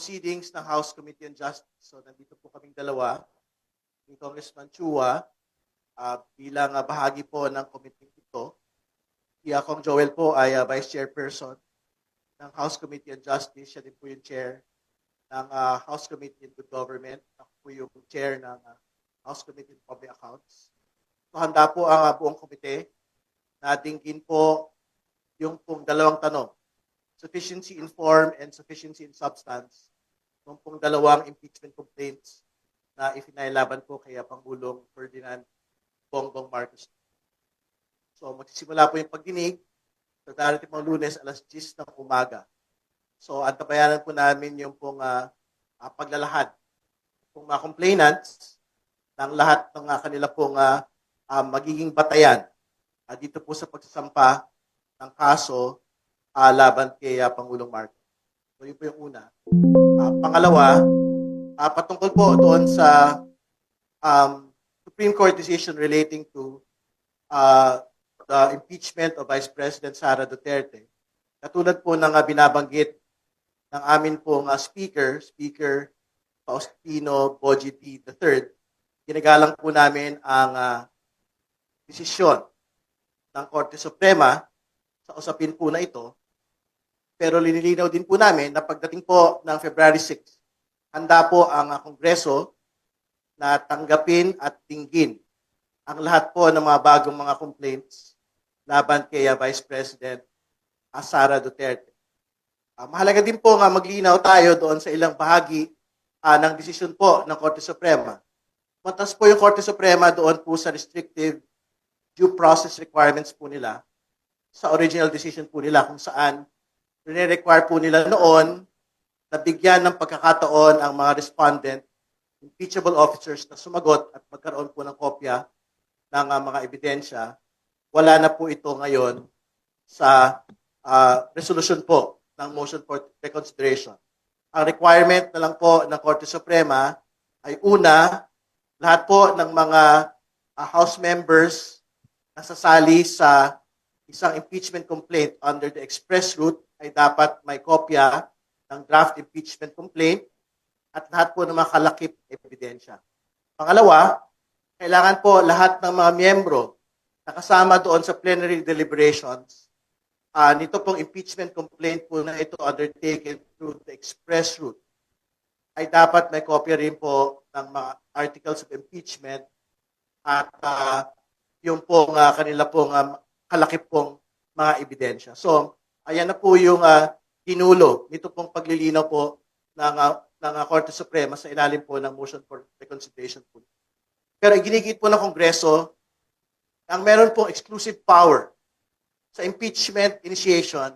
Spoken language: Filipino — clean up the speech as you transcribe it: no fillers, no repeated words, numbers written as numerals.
proceedings ng House Committee on Justice. So nandito po kaming dalawa, ni Congressman Chua, bilang bahagi po ng committee ito. Si Kong Joel po ay Vice Chairperson ng House Committee on Justice. Siya din po yung Chair ng House Committee on Good Government. Ako po yung Chair ng House Committee on Public Accounts. So handa po ang buong komite na dinggin po yung pong dalawang tanong. Sufficiency in form and sufficiency in substance. Yung pong dalawang impeachment complaints na ifinailaban po kay Pangulong Ferdinand Bongbong Marcos. So magsisimula po yung pagdinig sa darating pang Lunes alas 10 ng umaga. So antabayanan po namin yung pong paglalahad ng mga complainants ng lahat ng kanila pong magiging batayan dito po sa pagsasampa ng kaso laban kay Pangulong Marcos. So yun po yung una. Pangalawa, patungkol po doon sa Supreme Court decision relating to the impeachment of Vice President Sara Duterte. Katulad po ng binabanggit ng amin pong Speaker Faustino Boji III, ginagalang po namin ang desisyon ng Korte Suprema sa usapin po na ito. Pero linilinaw din po namin na pagdating po ng February 6, handa po ang Kongreso na tanggapin at tinggin ang lahat po ng mga bagong mga complaints laban kay Vice President Sara Duterte. Mahalaga din po nga maglinaw tayo doon sa ilang bahagi ng desisyon po ng Korte Suprema. Matas po yung Korte Suprema doon po sa restrictive due process requirements po nila sa original decision po nila kung saan require po nila noon na bigyan ng pagkakataon ang mga respondent, impeachable officers na sumagot at magkaroon po ng kopya ng mga ebidensya. Wala na po ito ngayon sa resolution po ng motion for reconsideration. Ang requirement na lang po ng Korte Suprema ay una, lahat po ng mga House members na sasali sa isang impeachment complaint under the express route ay dapat may kopya ng draft impeachment complaint at lahat po ng mga kalakip ebidensya. Pangalawa, kailangan po lahat ng mga miyembro na kasama doon sa plenary deliberations, nito pong impeachment complaint po na ito undertaken through the express route, ay dapat may kopya rin po ng mga articles of impeachment at yung pong kanila pong kalakip pong mga ebidensya. So, ayan na po yung tinulo nito pong paglilinaw po ng Korte Suprema sa ilalim po ng motion for reconsideration po. Pero iginigit po ng Kongreso ang meron pong exclusive power sa impeachment initiation